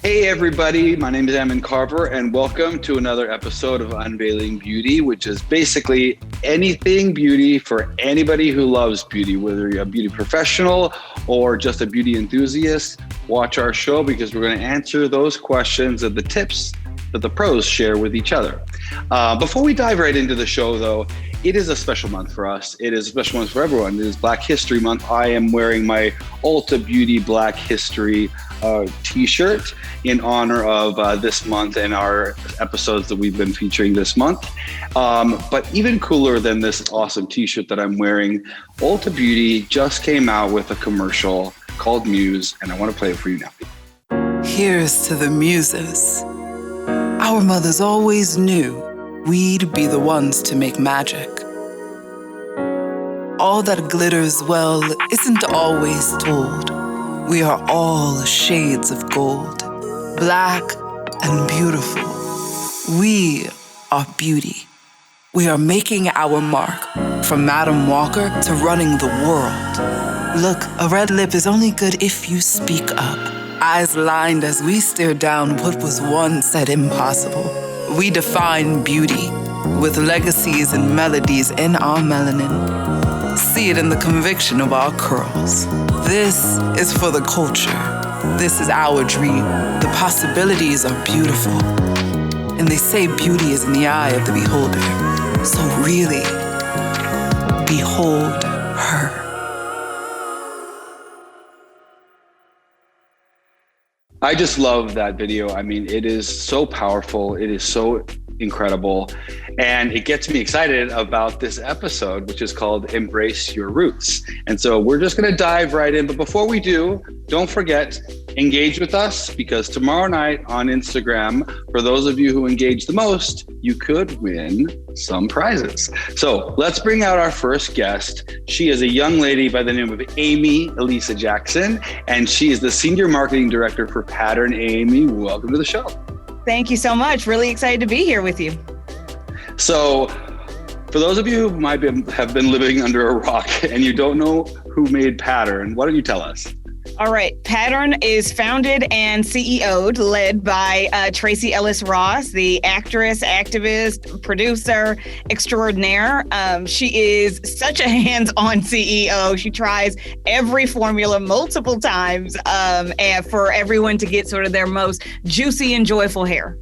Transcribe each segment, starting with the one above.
Hey everybody, my name is Ammon Carver and welcome to another episode of Unveiling Beauty, which is basically anything beauty for anybody who loves beauty, whether you're a beauty professional or just a beauty enthusiast. Watch our show because we're going to answer those questions and the tips that the pros share with each other. Before we dive right into the show though, it is a special month for us. It is a special month for everyone. It is Black History Month. I am wearing my Ulta Beauty Black History t-shirt in honor of this month and our episodes that we've been featuring this month. But even cooler than this awesome t-shirt that I'm wearing, Ulta Beauty just came out with a commercial called Muse, and I want to play it for you now. Here's to the muses. Our mothers always knew we'd be the ones to make magic. All that glitters, well, isn't always told. We are all shades of gold, black and beautiful. We are beauty. We are making our mark, from Madam Walker to running the world. Look, a red lip is only good if you speak up. Eyes lined as we stare down what was once said impossible. We define beauty with legacies and melodies in our melanin. See it in the conviction of our curls. This is for the culture. This is our dream. The possibilities are beautiful. And they say beauty is in the eye of the beholder. So really, behold her. I just love that video. I mean, it is so powerful. It is so incredible. And it gets me excited about this episode, which is called Embrace Your Roots. And so we're just going to dive right in. But before we do, don't forget, engage with us, because tomorrow night on Instagram, for those of you who engage the most, you could win some prizes. So let's bring out our first guest. She is a young lady by the name of Amy Elisa Jackson, and she is the Senior Marketing Director for Pattern. Amy, welcome to the show. Thank you so much. Really excited to be here with you. So for those of you who have been living under a rock and you don't know who made Pattern, why don't you tell us? All right. Pattern is founded and CEO'd, led by Tracee Ellis Ross, the actress, activist, producer extraordinaire. She is such a hands-on CEO. She tries every formula multiple times and for everyone to get sort of their most juicy and joyful hair.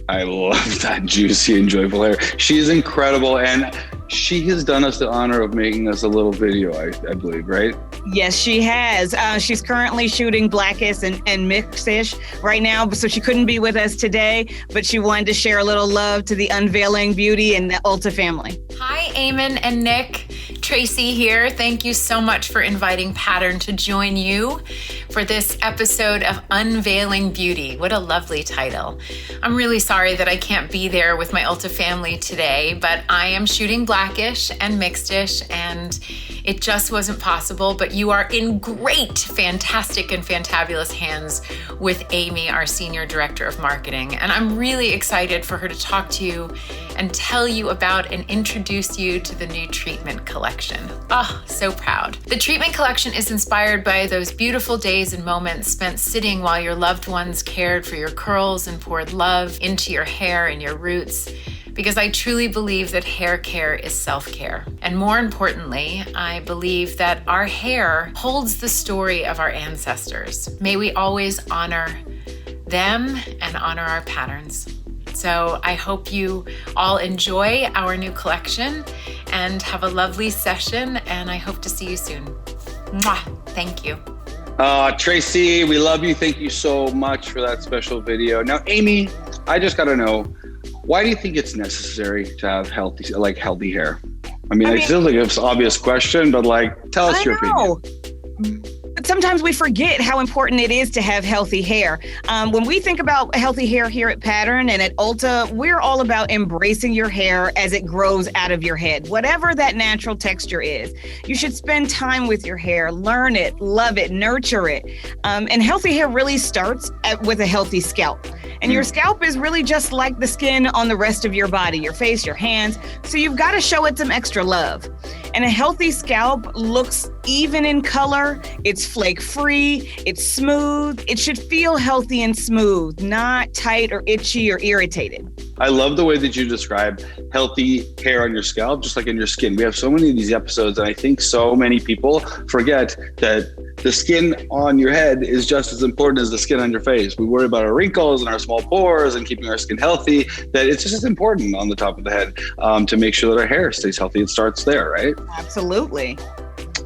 I love that juicy and joyful hair. She is incredible. And she has done us the honor of making us a little video, I believe, right? Yes, she has. She's currently shooting Blackish and Mixish right now, so she couldn't be with us today, but she wanted to share a little love to the Unveiling Beauty and the Ulta family. Hi, Eamon and Nick. Tracee here. Thank you so much for inviting Pattern to join you for this episode of Unveiling Beauty. What a lovely title. I'm really sorry that I can't be there with my Ulta family today, but I am shooting Blackish and Mixish, and it just wasn't possible, but you are in great, fantastic, and fantabulous hands with Amy, our Senior Director of Marketing. And I'm really excited for her to talk to you and tell you about and introduce you to the new treatment collection. Oh, so proud. The treatment collection is inspired by those beautiful days and moments spent sitting while your loved ones cared for your curls and poured love into your hair and your roots. Because I truly believe that hair care is self-care. And more importantly, I believe that our hair holds the story of our ancestors. May we always honor them and honor our patterns. So I hope you all enjoy our new collection and have a lovely session, and I hope to see you soon. Mwah! Thank you. Tracee, we love you. Thank you so much for that special video. Now, Amy, I just got to know, why do you think it's necessary to have healthy hair? I mean, it feels like it's an obvious question, but tell us your opinion. But sometimes we forget how important it is to have healthy hair. When we think about healthy hair here at Pattern and at Ulta, we're all about embracing your hair as it grows out of your head. Whatever that natural texture is, you should spend time with your hair, learn it, love it, nurture it. And healthy hair really starts with a healthy scalp. And your scalp is really just like the skin on the rest of your body, your face, your hands. So you've got to show it some extra love. And a healthy scalp looks even in color. It's flake-free. It's smooth. It should feel healthy and smooth, not tight or itchy or irritated. I love the way that you describe healthy hair on your scalp, just like in your skin. We have so many of these episodes, and I think so many people forget that the skin on your head is just as important as the skin on your face. We worry about our wrinkles and our small pores and keeping our skin healthy, that it's just as important on the top of the head to make sure that our hair stays healthy. It starts there, right? Absolutely.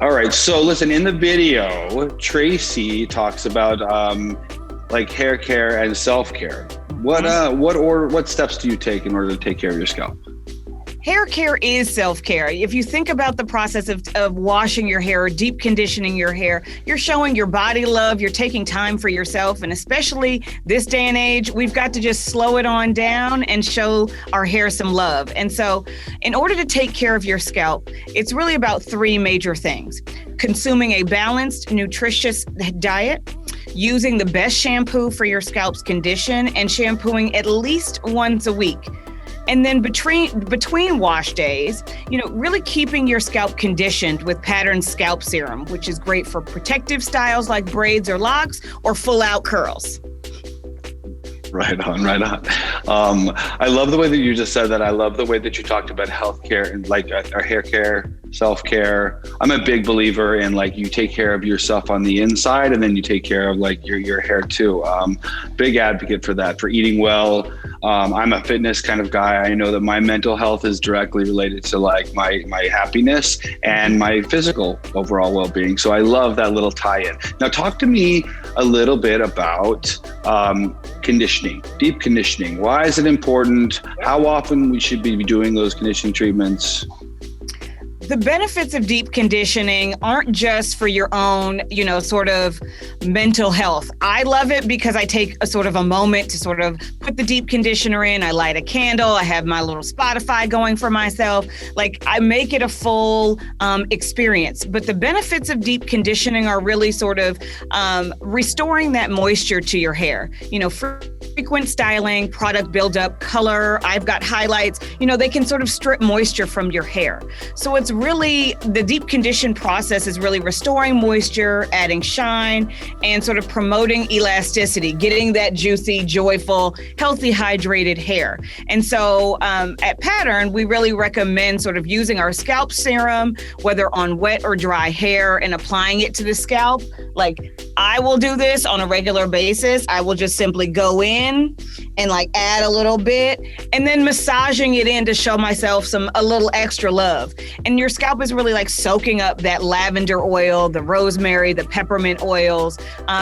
All right. So listen, in the video, Tracy talks about like hair care and self-care. What steps do you take in order to take care of your scalp? Hair care is self-care. If you think about the process of washing your hair or deep conditioning your hair, you're showing your body love, you're taking time for yourself. And especially this day and age, we've got to just slow it on down and show our hair some love. And so in order to take care of your scalp, it's really about three major things: consuming a balanced, nutritious diet, using the best shampoo for your scalp's condition, and shampooing at least once a week. And then between wash days, really keeping your scalp conditioned with Pattern Scalp Serum, which is great for protective styles like braids or locks or full out curls. Right on. I love the way that you just said that. I love the way that you talked about healthcare and like our hair care, self-care. I'm a big believer in like you take care of yourself on the inside and then you take care of like your hair too. Big advocate for that, for eating well. I'm a fitness kind of guy. I know that my mental health is directly related to like my happiness and my physical overall well-being. So I love that little tie-in. Now talk to me a little bit about conditioning, deep conditioning. Why is it important? How often we should be doing those conditioning treatments? The benefits of deep conditioning aren't just for your own, sort of mental health. I love it because I take a sort of a moment to sort of put the deep conditioner in. I light a candle. I have my little Spotify going for myself. Like I make it a full experience. But the benefits of deep conditioning are really sort of restoring that moisture to your hair. Frequent styling, product buildup, color. I've got highlights. They can sort of strip moisture from your hair. So it's really, the deep condition process is really restoring moisture, adding shine, and sort of promoting elasticity, getting that juicy, joyful, healthy, hydrated hair. And so at Pattern, we really recommend sort of using our scalp serum, whether on wet or dry hair, and applying it to the scalp. Like I will do this on a regular basis. I will just simply go in and like add a little bit and then massaging it in to show myself a little extra love. And your scalp is really like soaking up that lavender oil, the rosemary, the peppermint oils.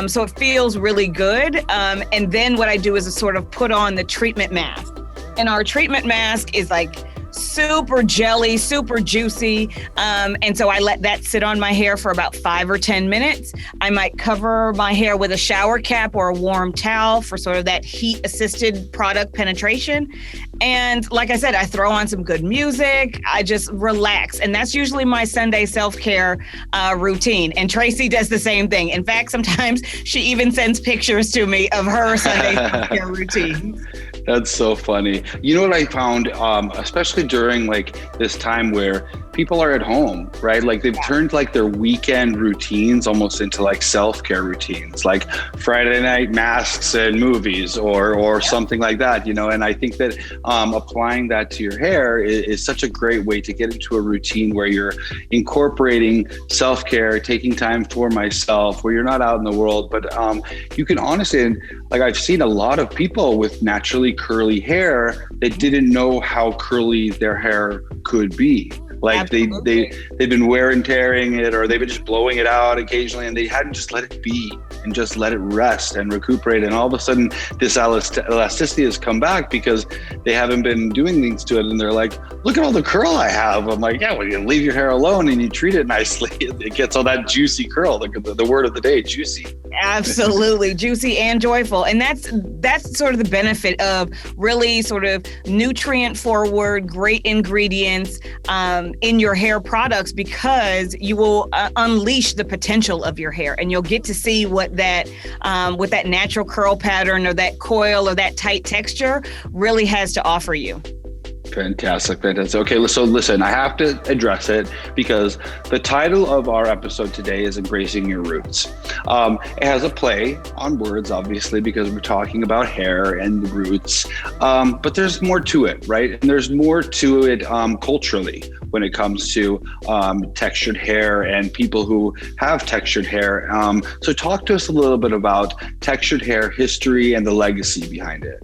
So it feels really good. And then what I do is sort of put on the treatment mask. And our treatment mask is like super jelly, super juicy. And so I let that sit on my hair for about 5 or 10 minutes. I might cover my hair with a shower cap or a warm towel for sort of that heat-assisted product penetration. And like I said, I throw on some good music. I just relax. And that's usually my Sunday self-care routine. And Tracy does the same thing. In fact, sometimes she even sends pictures to me of her Sunday self-care routine. That's so funny. You know what I found, especially during like this time where people are at home, right? Like they've turned like their weekend routines almost into like self-care routines, like Friday night masks and movies or something like that, and I think that applying that to your hair is such a great way to get into a routine where you're incorporating self-care, taking time for myself, where you're not out in the world, but you can honestly, like I've seen a lot of people with naturally curly hair that didn't know how curly their hair could be. Like they've been wear and tearing it, or they've been just blowing it out occasionally, and they hadn't just let it be and just let it rest and recuperate. And all of a sudden this elasticity has come back because they haven't been doing things to it. And they're like, look at all the curl I have. I'm like, yeah, well, you leave your hair alone and you treat it nicely. It gets all that juicy curl, the word of the day, juicy. Absolutely. Juicy and joyful. And that's sort of the benefit of really sort of nutrient forward, great ingredients, in your hair products, because you will unleash the potential of your hair, and you'll get to see what that natural curl pattern or that coil or that tight texture really has to offer you. Fantastic. Okay, so listen, I have to address it because the title of our episode today is Embracing Your Roots. It has a play on words, obviously, because we're talking about hair and roots, but there's more to it, right? And there's more to it culturally when it comes to textured hair and people who have textured hair. So talk to us a little bit about textured hair history and the legacy behind it.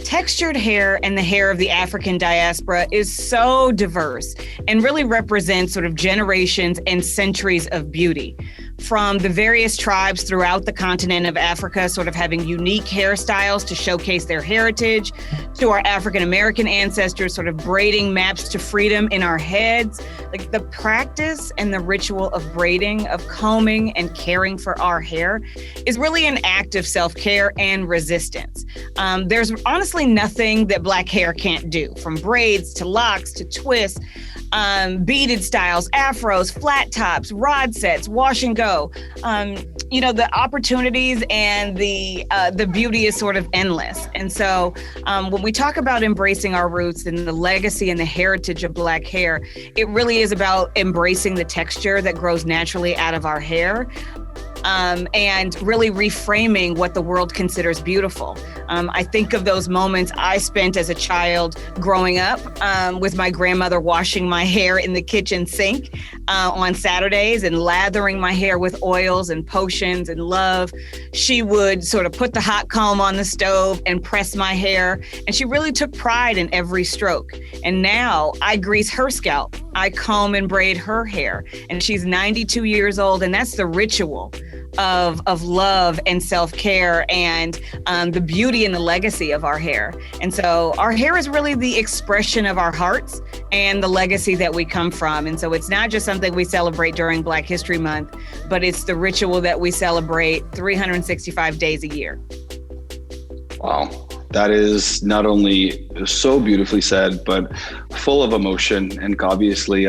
Textured hair and the hair of the African diaspora is so diverse and really represents sort of generations and centuries of beauty. From the various tribes throughout the continent of Africa, sort of having unique hairstyles to showcase their heritage, to our African American ancestors sort of braiding maps to freedom in our heads. Like, the practice and the ritual of braiding, of combing and caring for our hair is really an act of self-care and resistance. There's honestly nothing that Black hair can't do, from braids to locks to twists, beaded styles, afros, flat tops, rod sets, wash and go. The opportunities and the beauty is sort of endless. And so when we talk about embracing our roots and the legacy and the heritage of Black hair, it really is about embracing the texture that grows naturally out of our hair. And really reframing what the world considers beautiful. I think of those moments I spent as a child growing up with my grandmother washing my hair in the kitchen sink on Saturdays and lathering my hair with oils and potions and love. She would sort of put the hot comb on the stove and press my hair, and she really took pride in every stroke. And now I grease her scalp. I comb and braid her hair, and she's 92 years old, and that's the ritual of love and self-care and the beauty and the legacy of our hair. And so our hair is really the expression of our hearts and the legacy that we come from. And so it's not just something we celebrate during Black History Month, but it's the ritual that we celebrate 365 days a year. Wow. That is not only so beautifully said, but full of emotion. And obviously,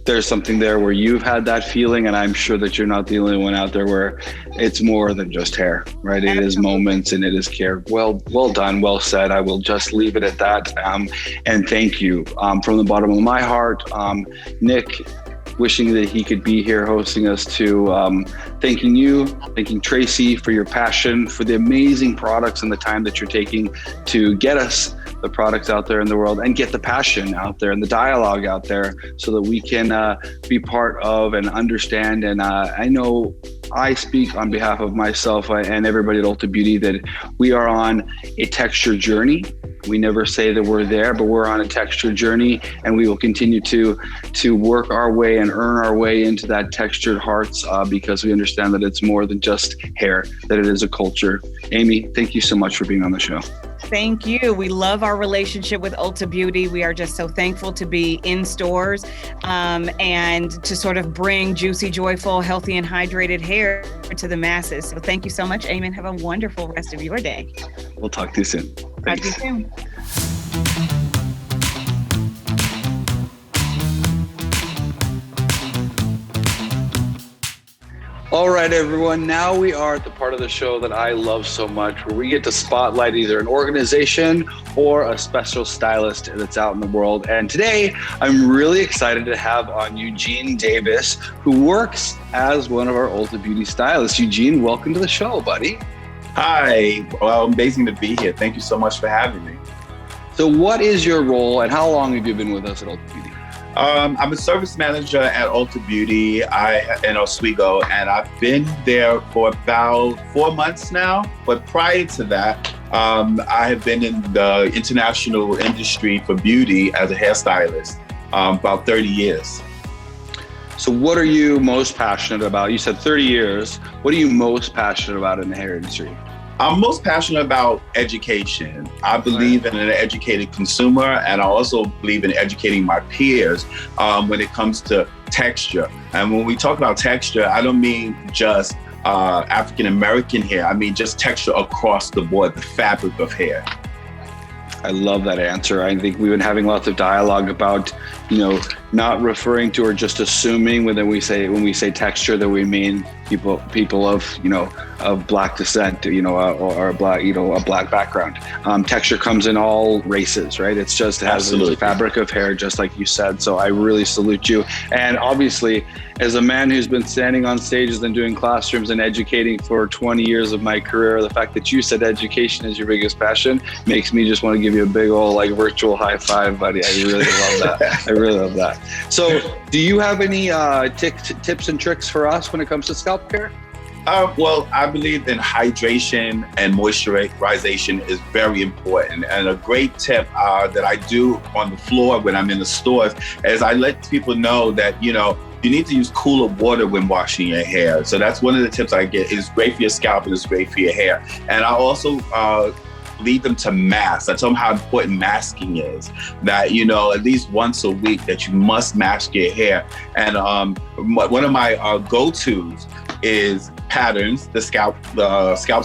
there's something there where you've had that feeling, and I'm sure that you're not the only one out there where it's more than just hair, right? It is moments and it is care. Well done, well said. I will just leave it at that. And thank you from the bottom of my heart, Nick. Wishing that he could be here hosting us too. Thanking you, thanking Tracy for your passion, for the amazing products and the time that you're taking to get us the products out there in the world and get the passion out there and the dialogue out there so that we can be part of and understand. And I know I speak on behalf of myself and everybody at Ulta Beauty that we are on a texture journey. We never say that we're there, but we're on a texture journey, and we will continue to work our way and earn our way into that textured hearts because we understand that it's more than just hair, that it is a culture. Amy, thank you so much for being on the show. Thank you. We love our relationship with Ulta Beauty. We are just so thankful to be in stores and to sort of bring juicy, joyful, healthy, and hydrated hair to the masses. So thank you so much, Amy. Have a wonderful rest of your day. We'll talk to you soon. Talk to you soon. All right, everyone. Now we are at the part of the show that I love so much, where we get to spotlight either an organization or a special stylist that's out in the world. And today, I'm really excited to have on Eugene Davis, who works as one of our Ulta Beauty stylists. Eugene, welcome to the show, buddy. Hi. Well, amazing to be here. Thank you so much for having me. So what is your role, and how long have you been with us at Ulta Beauty? I'm a service manager at Ulta Beauty in Oswego, and I've been there for about 4 months now. But prior to that, I have been in the international industry for beauty as a hairstylist about 30 years. So what are you most passionate about? You said 30 years. What are you most passionate about in the hair industry? I'm most passionate about education. I believe in an educated consumer, and I also believe in educating my peers when it comes to texture. And when we talk about texture, I don't mean just African American hair. I mean just texture across the board, the fabric of hair. I love that answer. I think we've been having lots of dialogue about, not referring to or just assuming when we say texture that we mean people of Black descent, or black, a Black background. Texture comes in all races, right? It has a fabric of hair, just like you said. So I really salute you. And obviously, as a man who's been standing on stages and doing classrooms and educating for 20 years of my career, the fact that you said education is your biggest passion makes me just want to give you a big old virtual high five, buddy. I really love that. I really love that. So do you have any tips and tricks for us when it comes to scalp care? Well, I believe in hydration and moisturization is very important. And a great tip that I do on the floor when I'm in the stores is I let people know that, you need to use cooler water when washing your hair. So that's one of the tips I get. It's great for your scalp and it's great for your hair. And I also lead them to mask. I tell them how important masking is. That, at least once a week that you must mask your hair. And one of my go-tos is Patterns, the scalp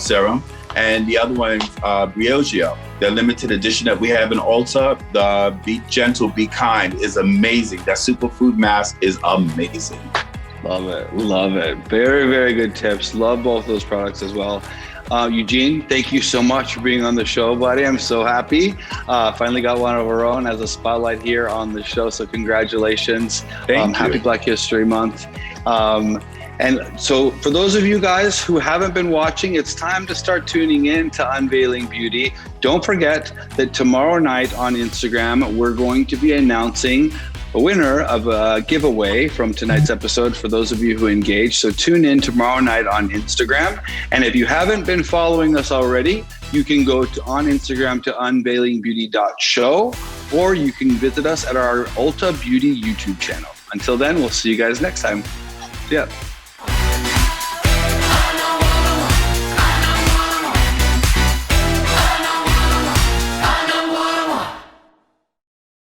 serum, and the other one is Briogeo. The limited edition that we have in Ulta, the Be Gentle, Be Kind, is amazing. That superfood mask is amazing. Love it. Very, very good tips. Love both those products as well. Eugene, thank you so much for being on the show, buddy. I'm so happy. Finally got one of our own as a spotlight here on the show. So congratulations. Thank you. Happy Black History Month. And so for those of you guys who haven't been watching, it's time to start tuning in to Unveiling Beauty. Don't forget that tomorrow night on Instagram, we're going to be announcing a winner of a giveaway from tonight's episode for those of you who engage. So tune in tomorrow night on Instagram. And if you haven't been following us already, you can go on Instagram to unveilingbeauty.show, or you can visit us at our Ulta Beauty YouTube channel. Until then, we'll see you guys next time. Yeah.